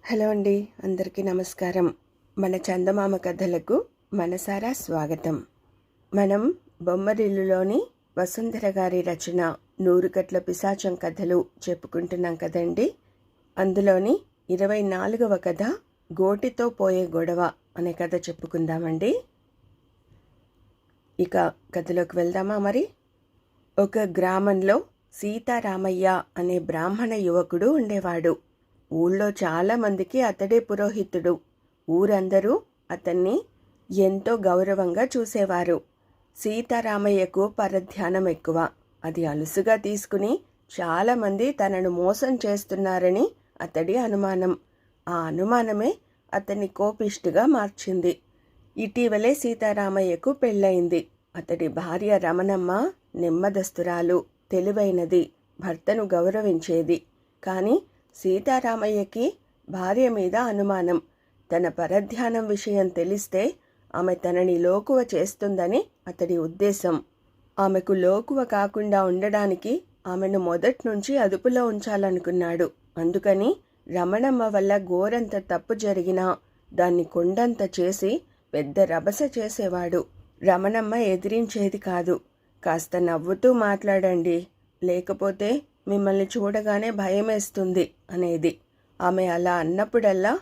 Hello అండి, అందరికీ నమస్కారం. మన చందమామ కథలకు మనసారా స్వాగతం. మనం బొమ్మరిల్లులోని వసుంధర గారి రచన 100 కట్ల పిశాచం కథలు చెప్పుకుంటున్నాం కదండి. అందులోని 24వ కథ గోటితో పోయే గొడవ అనే కథ చెప్పుకుందామండి. ఇక కథలోకి వెళ్దామా మరి. ఒక గ్రామంలో సీతారామయ్య అనే బ్రాహ్మణ యువకుడు ఉండేవాడు. ఊళ్ళో చాలామందికి అతడే పురోహితుడు. ఊరందరూ అతన్ని ఎంతో గౌరవంగా చూసేవారు. సీతారామయ్యకు పరధ్యానం ఎక్కువ. అది అలుసుగా తీసుకుని చాలామంది తనను మోసం చేస్తున్నారని అతడి అనుమానం. ఆ అనుమానమే అతన్ని కోపిష్టిగా మార్చింది. ఇటీవలే సీతారామయ్యకు పెళ్ళయింది. అతడి భార్య రమణమ్మ నెమ్మదస్తురాలు, తెలివైనది, భర్తను గౌరవించేది. కానీ సీతారామయ్యకి భార్య మీద అనుమానం. తన పరధ్యానం విషయం తెలిస్తే ఆమె తనని లోకువ చేస్తుందని అతడి ఉద్దేశం. ఆమెకు లోకువ కాకుండా ఉండడానికి ఆమెను మొదటి నుంచి అదుపులో ఉంచాలనుకున్నాడు. అందుకని రమణమ్మ వల్ల ఘోరంత తప్పు జరిగినా దాన్ని కొండంత చేసి పెద్ద రభస చేసేవాడు. రమణమ్మ ఎదిరించేది కాదు. కాస్త నవ్వుతూ మాట్లాడండి, లేకపోతే మిమ్మల్ని చూడగానే భయమేస్తుంది అనేది. ఆమె అలా అన్నప్పుడల్లా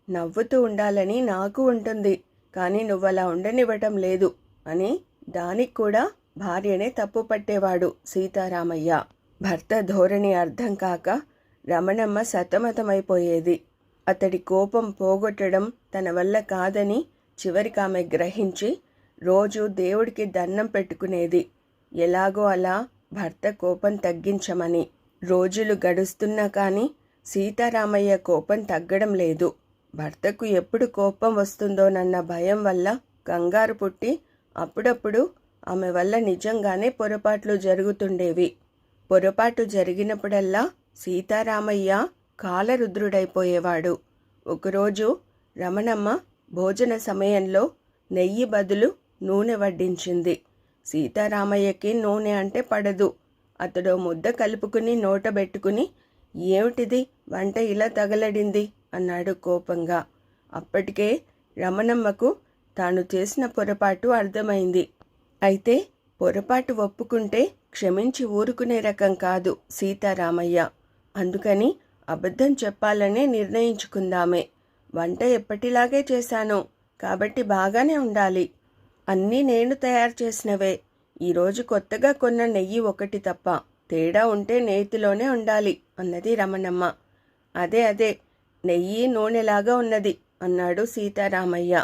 నవ్వుతూ ఉండాలని నాకు ఉంటుంది, కానీ నువ్వలా ఉండనివ్వటం లేదు అని దానికి కూడా భార్యనే తప్పు పట్టేవాడు సీతారామయ్య. భర్త ధోరణి అర్థం కాక రమణమ్మ సతమతమైపోయేది. అతడి కోపం పోగొట్టడం తన వల్ల కాదని చివరికి ఆమె గ్రహించి రోజు దేవుడికి దండం పెట్టుకునేది, ఎలాగో అలా భర్త కోపం తగ్గించమని. రోజులు గడుస్తున్నా కానీ సీతారామయ్య కోపం తగ్గడం లేదు. భర్తకు ఎప్పుడు కోపం వస్తుందోనన్న భయం వల్ల కంగారు పుట్టి అప్పుడప్పుడు ఆమె వల్ల నిజంగానే పొరపాట్లు జరుగుతుండేవి. పొరపాటు జరిగినప్పుడల్లా సీతారామయ్య కాలరుద్రుడైపోయేవాడు. ఒకరోజు రమణమ్మ భోజన సమయంలో నెయ్యి బదులు నూనె వడ్డించింది. సీతారామయ్యకి నూనె అంటే పడదు. అతడు ముద్ద కలుపుకుని నోట పెట్టుకుని, ఏమిటిది వంట ఇలా తగలడింది అన్నాడు కోపంగా. అప్పటికే రమణమ్మకు తాను చేసిన పొరపాటు అర్థమైంది. అయితే పొరపాటు ఒప్పుకుంటే క్షమించి ఊరుకునే రకం కాదు సీతారామయ్య. అందుకని అబద్ధం చెప్పాలనే నిర్ణయించుకుందామే. వంట ఎప్పటిలాగే చేశాను కాబట్టి బాగానే ఉండాలి. అన్నీ నేను తయారు చేసినవే. ఈరోజు కొత్తగా కొన్న నెయ్యి ఒకటి తప్ప, తేడా ఉంటే నేతిలోనే ఉండాలి అన్నది రమణమ్మ. అదే నెయ్యి నూనెలాగా ఉన్నది అన్నాడు సీతారామయ్య.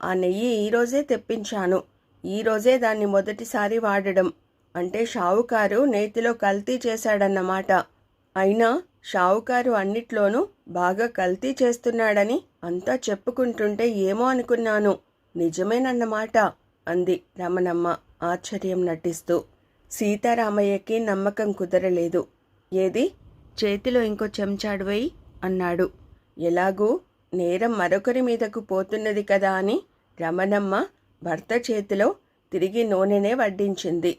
ఆ నెయ్యి ఈరోజే తెప్పించాను. ఈరోజే దాన్ని మొదటిసారి వాడడం అంటే షావుకారు నేతిలో కల్తీ చేశాడన్నమాట. అయినా షావుకారు అన్నిట్లోనూ బాగా కల్తీ చేస్తున్నాడని అంతా చెప్పుకుంటుంటే ఏమో అనుకున్నాను, నిజమేనన్నమాట అంది రమణమ్మ ఆశ్చర్యం నటిస్తూ. సీతారామయ్యకి నమ్మకం కుదరలేదు. ఏది, చేతిలో ఇంకో చెంచాడు వేయి అన్నాడు. ఎలాగూ నేరం మరొకరి మీదకు పోతున్నది కదా అని రమణమ్మ భర్త చేతిలో తిరిగి నూనెనే వడ్డించింది.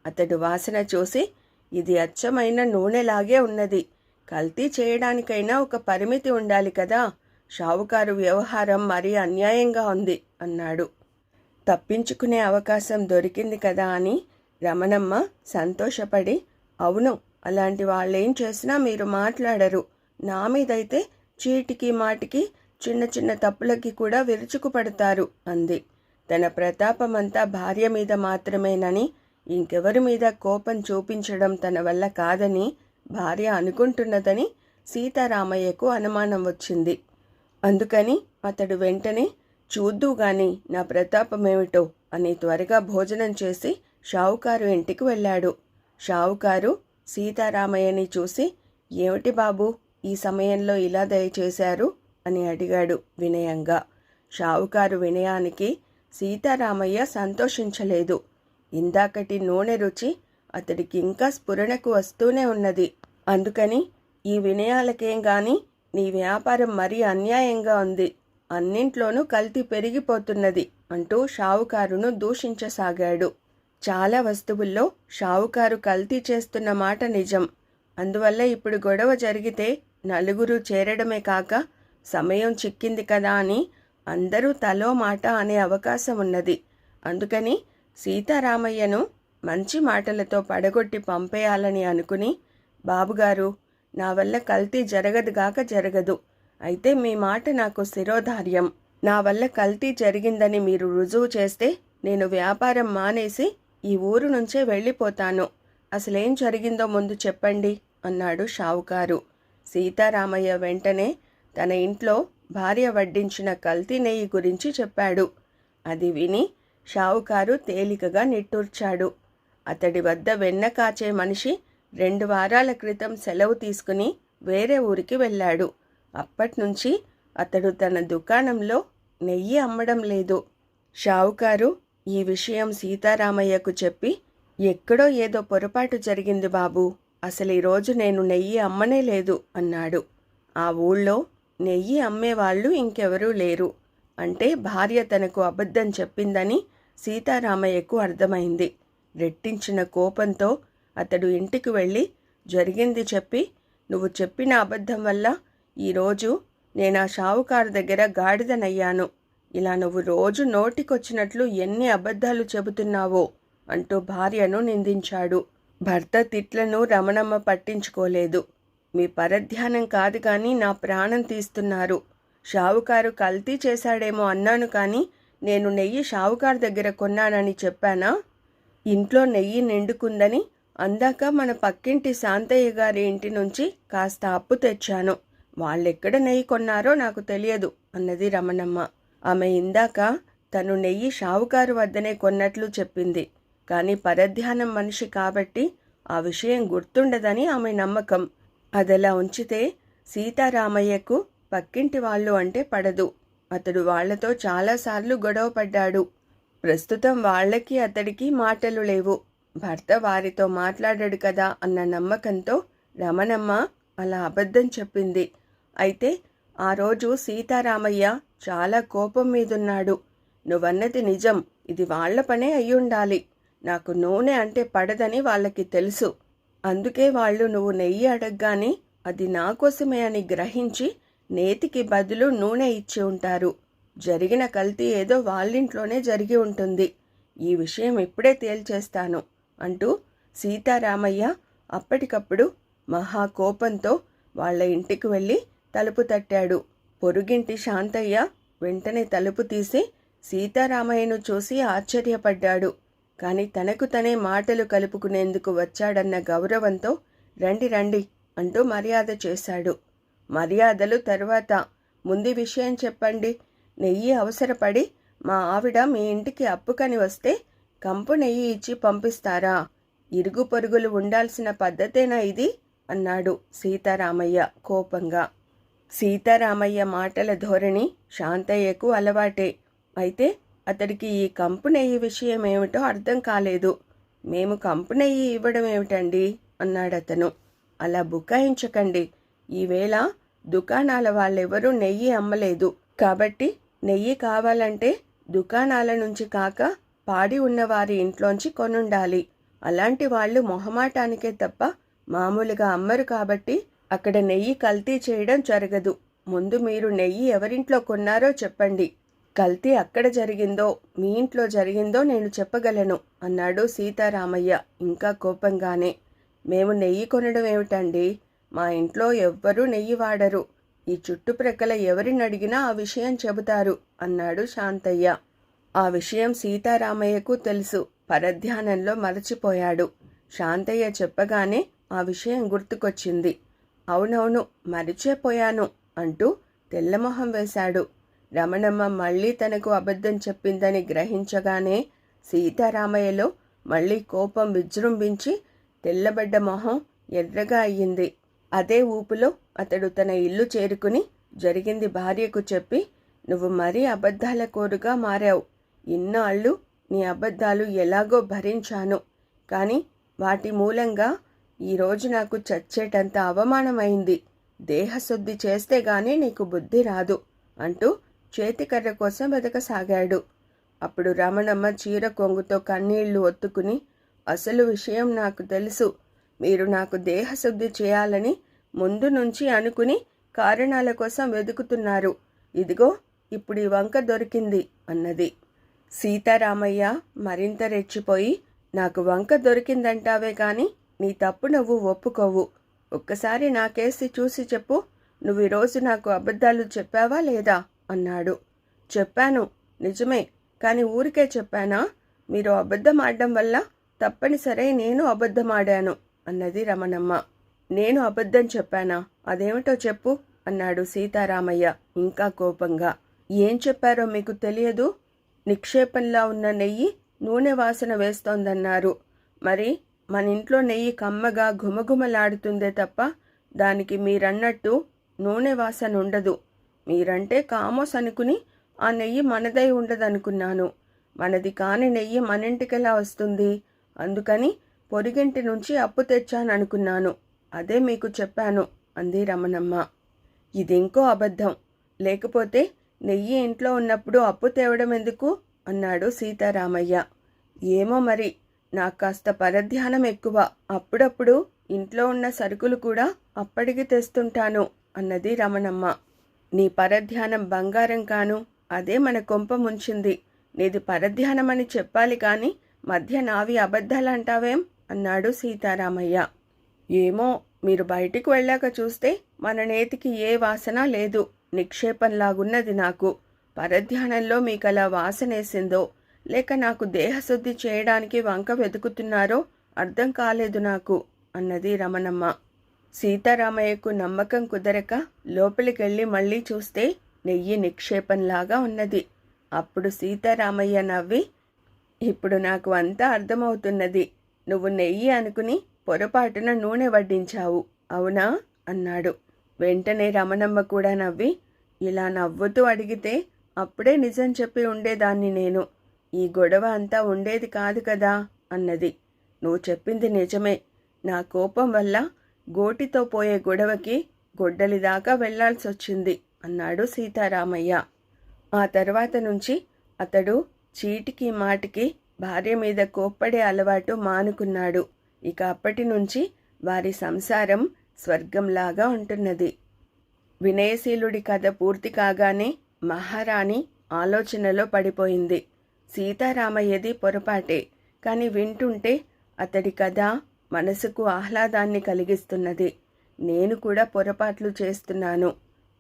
అతడు వాసన చూసి, ఇది అచ్చమైన నూనెలాగే ఉన్నది. కల్తీ చేయడానికైనా ఒక పరిమితి ఉండాలి కదా. షావుకారు వ్యవహారం మరీ అన్యాయంగా ఉంది అన్నాడు. తప్పించుకునే అవకాశం దొరికింది కదా అని రమణమ్మ సంతోషపడి, అవును, అలాంటి వాళ్ళేం చేసినా మీరు మాట్లాడరు. నా మీదైతే చీటికి మాటికి చిన్న చిన్న తప్పులకి కూడా విరుచుకుపడతారు అంది. తన ప్రతాపమంతా భార్య మీద మాత్రమేనని, ఇంకెవరి మీద కోపం చూపించడం తన వల్ల కాదని భార్య అనుకుంటున్నదని సీతారామయ్యకు అనుమానం వచ్చింది. అందుకని అతడు వెంటనే, చూద్దుగాని నా ప్రతాపమేమిటో అని త్వరగా భోజనం చేసి షావుకారు ఇంటికి వెళ్ళాడు. షావుకారు సీతారామయ్యని చూసి, ఏమిటి బాబు ఈ సమయంలో ఇలా దయచేశారు అని అడిగాడు వినయంగా. షావుకారు వినయానికి సీతారామయ్య సంతోషించలేదు. ఇందాకటి నూనె రుచి అతడికి ఇంకా స్ఫురణకు వస్తూనే ఉన్నది. అందుకని, ఈ వినయాలకేం గాని నీ వ్యాపారం మరీ అన్యాయంగా ఉంది, అన్నింట్లోనూ కల్తీ పెరిగిపోతున్నది అంటూ షావుకారును దూషించసాగాడు. చాలా వస్తువుల్లో షావుకారు కల్తీ చేస్తున్న మాట నిజం. అందువల్ల ఇప్పుడు గొడవ జరిగితే నలుగురు చేరడమే కాక సమయం చిక్కింది కదా అని అందరూ తలో మాట అనే అవకాశం ఉన్నది. అందుకని సీతారామయ్యను మంచి మాటలతో పడగొట్టి పంపేయాలని అనుకుని, బాబుగారు, నా వల్ల కల్తీ జరగదుగాక జరగదు. అయితే మీ మాట నాకు శిరోధార్యం. నా వల్ల కల్తీ జరిగిందని మీరు రుజువు చేస్తే నేను వ్యాపారం మానేసి ఈ ఊరు నుంచే వెళ్ళిపోతాను. అసలేం జరిగిందో ముందు చెప్పండి అన్నాడు షావుకారు. సీతారామయ్య వెంటనే తన ఇంట్లో భార్య వడ్డించిన కల్తీ నెయ్యి గురించి చెప్పాడు. అది విని షావుకారు తేలికగా నిట్టూర్చాడు. అతడి వద్ద వెన్న కాచే మనిషి 2 వారాల క్రితం సెలవు తీసుకుని వేరే ఊరికి వెళ్ళాడు. అప్పట్నుంచి అతడు తన దుకాణంలో నెయ్యి అమ్మడం లేదు. షావుకారు ఈ విషయం సీతారామయ్యకు చెప్పి, ఎక్కడో ఏదో పొరపాటు జరిగింది బాబూ, అసలు ఈరోజు నేను నెయ్యి అమ్మనే లేదు అన్నాడు. ఆ ఊళ్ళో నెయ్యి అమ్మేవాళ్ళు ఇంకెవరూ లేరు అంటే భార్య తనకు అబద్ధం చెప్పిందని సీతారామయ్యకు అర్థమైంది. రెట్టించిన కోపంతో అతడు ఇంటికి వెళ్ళి జరిగింది చెప్పి, నువ్వు చెప్పిన అబద్ధం వల్ల ఈరోజు నేను ఆ షావుకారు దగ్గర గాడిదనయ్యాను. ఇలా నువ్వు రోజు నోటికొచ్చినట్లు ఎన్ని అబద్ధాలు చెబుతున్నావో అంటూ భార్యను నిందించాడు. భర్త తిట్లను రమణమ్మ పట్టించుకోలేదు. మీ పరధ్యానం కాదు కానీ నా ప్రాణం తీస్తున్నారు. షావుకారు కల్తీ చేశాడేమో అన్నాను కానీ నేను నెయ్యి షావుకారు దగ్గర కొన్నానని చెప్పానా? ఇంట్లో నెయ్యి నిండుకుందని అందాక మన పక్కింటి శాంతయ్య గారి ఇంటి నుంచి కాస్త అప్పు తెచ్చాను. వాళ్ళెక్కడ నెయ్యి కొన్నారో నాకు తెలియదు అన్నది రమణమ్మ. ఆమె ఇందాక తను నెయ్యి షావుకారు వద్దనే కొన్నట్లు చెప్పింది. కానీ పరధ్యానం మనిషి కాబట్టి ఆ విషయం గుర్తుండదని ఆమె నమ్మకం. అదలా ఉంచితే సీతారామయ్యకు పక్కింటి వాళ్ళు అంటే పడదు. అతడు వాళ్లతో చాలాసార్లు గొడవ పడ్డాడు. ప్రస్తుతం వాళ్ళకి అతడికి మాటలు లేవు. భర్త వారితో మాట్లాడాడు కదా అన్న నమ్మకంతో రమణమ్మ అలా అబద్ధం చెప్పింది. అయితే ఆ రోజు సీతారామయ్య చాలా కోపం మీదున్నాడు. నువ్వన్నది నిజం, ఇది వాళ్ల పనే అయ్యుండాలి. నాకు నూనె అంటే పడదని వాళ్ళకి తెలుసు. అందుకే వాళ్ళు నువ్వు నెయ్యి అడగ్గానే అది నా కోసమే అని గ్రహించి నేతికి బదులు నూనె ఇచ్చి ఉంటారు. జరిగిన కల్తీ ఏదో వాళ్ళింట్లోనే జరిగి ఉంటుంది. ఈ విషయం ఇప్పుడే తేల్చేస్తాను అంటూ సీతారామయ్య అప్పటికప్పుడు మహా కోపంతో వాళ్ళ ఇంటికి వెళ్ళి తలుపు తట్టాడు. పొరుగింటి శాంతయ్య వెంటనే తలుపు తీసి సీతారామయ్యను చూసి ఆశ్చర్యపడ్డాడు. కాని తనకు తనే మాటలు కలుపుకునేందుకు వచ్చాడన్న గౌరవంతో రండి రండి అంటూ మర్యాద చేశాడు. మర్యాదలు తర్వాత, ముందు విషయం చెప్పండి. నెయ్యి అవసరపడి మా ఆవిడ మీ ఇంటికి అప్పుకని వస్తే కంపు నెయ్యి ఇచ్చి పంపిస్తారా? ఇరుగు పొరుగులు ఉండాల్సిన పద్ధతేనా ఇది అన్నాడు సీతారామయ్య కోపంగా. సీతారామయ్య మాటల ధోరణి శాంతయ్యకు అలవాటే. అయితే అతడికి ఈ కంపు నెయ్యి విషయం ఏమిటో అర్థం కాలేదు. మేము కంపు నెయ్యి ఇవ్వడం ఏమిటండి అన్నాడతను. అలా బుకాయించకండి. ఈవేళ దుకాణాల వాళ్ళెవరూ నెయ్యి అమ్మలేదు. కాబట్టి నెయ్యి కావాలంటే దుకాణాల నుంచి కాక పాడి ఉన్నవారి ఇంట్లోంచి కొనుండాలి. అలాంటి వాళ్ళు మొహమాటానికే తప్ప మామూలుగా అమ్మరు కాబట్టి అక్కడ నెయ్యి కల్తీ చేయడం జరగదు. ముందు మీరు నెయ్యి ఎవరింట్లో కొన్నారో చెప్పండి. కల్తీ అక్కడ జరిగిందో మీ ఇంట్లో జరిగిందో నేను చెప్పగలను అన్నాడు సీతారామయ్య ఇంకా కోపంగానే. మేము నెయ్యి కొనడం ఏమిటండి? మా ఇంట్లో ఎవ్వరూ నెయ్యి వాడరు. ఈ చుట్టుప్రక్కల ఎవరిని అడిగినా ఆ విషయం చెబుతారు అన్నాడు శాంతయ్య. ఆ విషయం సీతారామయ్యకు తెలుసు. పరధ్యానంలో మరచిపోయాడు. శాంతయ్య చెప్పగానే ఆ విషయం గుర్తుకొచ్చింది. అవునవును, మరిచిపోయాను అంటూ తెల్లమొహం వేశాడు. రమణమ్మ మళ్ళీ తనకు అబద్ధం చెప్పిందని గ్రహించగానే సీతారామయ్యలో మళ్ళీ కోపం విజృంభించి తెల్లబడ్డ మొహం ఎర్రగా అయ్యింది. అదే ఊపులో అతడు తన ఇల్లు చేరుకుని జరిగింది భార్యకు చెప్పి, నువ్వు మరీ అబద్ధాల కోరుగా మారావు. ఇన్నాళ్ళు నీ అబద్ధాలు ఎలాగో భరించాను. కానీ వాటి మూలంగా ఈరోజు నాకు చచ్చేటంత అవమానమైంది. దేహశుద్ధి చేస్తే గానీ నీకు బుద్ధి రాదు అంటూ చేతికర్ర కోసం వెతకసాగాడు. అప్పుడు రమణమ్మ చీర కొంగుతో కన్నీళ్లు ఒత్తుకుని, అసలు విషయం నాకు తెలుసు. మీరు నాకు దేహశుద్ధి చేయాలని ముందు నుంచి అనుకుని కారణాల కోసం వెతుకుతున్నారు. ఇదిగో ఇప్పుడు ఈ వంక దొరికింది అన్నది. సీతారామయ్య మరింత రెచ్చిపోయి, నాకు వంక దొరికిందంటావే కాని నీ తప్పు నువ్వు ఒప్పుకోవు. ఒక్కసారి నా కేసి చూసి చెప్పు. నువ్వు ఈరోజు నాకు అబద్ధాలు చెప్పావా లేదా అన్నాడు. చెప్పాను, నిజమే, కానీ ఊరికే చెప్పానా? మీరు అబద్ధం ఆడడం వల్ల తప్పనిసరి నేను అబద్ధమాడాను అన్నది రమణమ్మ. నేను అబద్ధం చెప్పానా? అదేమిటో చెప్పు అన్నాడు సీతారామయ్య ఇంకా కోపంగా. ఏం చెప్పారో మీకు తెలియదు? నిక్షేపంలా ఉన్న నెయ్యి నూనె వాసన వేస్తోందన్నారు. మరి మన ఇంట్లో నెయ్యి కమ్మగా ఘుమఘుమలాడుతుందే తప్ప దానికి మీరన్నట్టు నూనె వాసన ఉండదు. మీరంటే కామోస్ అనుకుని ఆ నెయ్యి మనదై ఉండదనుకున్నాను. మనది కాని నెయ్యి మనింటికెలా వస్తుంది? అందుకని పొరిగింటి నుంచి అప్పు తెచ్చాననుకున్నాను. అదే మీకు చెప్పాను అంది రమణమ్మ. ఇదింకో అబద్ధం. లేకపోతే నెయ్యి ఇంట్లో ఉన్నప్పుడు అప్పు తేవడం ఎందుకు అన్నాడు సీతారామయ్య. ఏమో మరి, నాకు కాస్త పరధ్యానం ఎక్కువ. అప్పుడప్పుడు ఇంట్లో ఉన్న సరుకులు కూడా అప్పటికి తెస్తుంటాను అన్నది రమణమ్మ. నీ పరధ్యానం బంగారం కాను, అదే మన కొంప ముంచింది. నీది పరధ్యానమని చెప్పాలి కాని మధ్య నావి అబద్ధాలంటావేం అన్నాడు సీతారామయ్య. ఏమో, మీరు బయటికి వెళ్ళాక చూస్తే మన నేతికి ఏ వాసన లేదు. నిక్షేపంలాగున్నది నాకు. పరధ్యానంలో మీకలా వాసనేసిందో లేక నాకు దేహశుద్ధి చేయడానికి వంక వెతుకుతున్నారో అర్థం కాలేదు నాకు అన్నది రమణమ్మ. సీతారామయ్యకు నమ్మకం కుదరక లోపలికెళ్ళి మళ్ళీ చూస్తే నెయ్యి నిక్షేపంలాగా ఉన్నది. అప్పుడు సీతారామయ్య నవ్వి, ఇప్పుడు నాకు అంతా అర్థమవుతున్నది. నువ్వు నెయ్యి అనుకుని పొరపాటున నూనె వడ్డించావు, అవునా అన్నాడు. వెంటనే రమణమ్మ కూడా నవ్వి, ఇలా నవ్వుతూ అడిగితే అప్పుడే నిజం చెప్పి ఉండేదాన్ని నేను. ఈ గొడవ అంతా ఉండేది కాదు కదా అన్నది. నువ్వు చెప్పింది నిజమే. నా కోపం వల్ల గోటితో పోయే గొడవకి గొడ్డలిదాకా వెళ్లాల్సొచ్చింది అన్నాడు సీతారామయ్య. ఆ తర్వాత నుంచి అతడు చీటికి మాటికి భార్య మీద కోప్పడే అలవాటు మానుకున్నాడు. ఇక అప్పటి నుంచి వారి సంసారం స్వర్గంలాగా ఉంటున్నది. వినయశీలుడి కథ పూర్తి కాగానే మహారాణి ఆలోచనలో పడిపోయింది. సీతారామయ్యది పొరపాటే, కానీ వింటుంటే అతడి కథ మనసుకు ఆహ్లాదాన్ని కలిగిస్తున్నది. నేను కూడా పొరపాట్లు చేస్తున్నాను.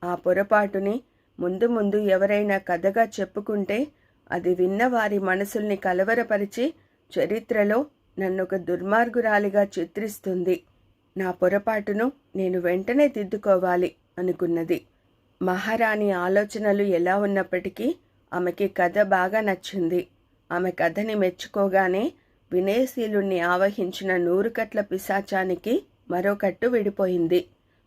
ఆ పొరపాటుని ముందు ముందు ఎవరైనా కథగా చెప్పుకుంటే అది విన్న వారి మనసుల్ని కలవరపరిచి చరిత్రలో నన్నొక దుర్మార్గురాలిగా చిత్రిస్తుంది. నా పొరపాటును నేను వెంటనే దిద్దుకోవాలి అనుకున్నది. మహారాణి ఆలోచనలు ఎలా ఉన్నప్పటికీ ఆమెకి కథ బాగా నచ్చింది. ఆమె కథని మెచ్చుకోగానే వినయశీలుణ్ణి ఆవహించిన 100 కట్ల పిశాచానికి మరో కట్టు విడిపోయింది.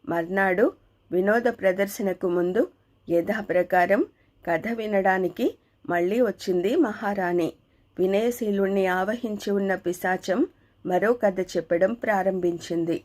మర్నాడు వినోద ప్రదర్శనకు ముందు యథాప్రకారం కథ వినడానికి మళ్ళీ వచ్చింది మహారాణి. వినయశీలుణ్ణి ఆవహించి ఉన్న పిశాచం మరో కథ చెప్పడం ప్రారంభించింది.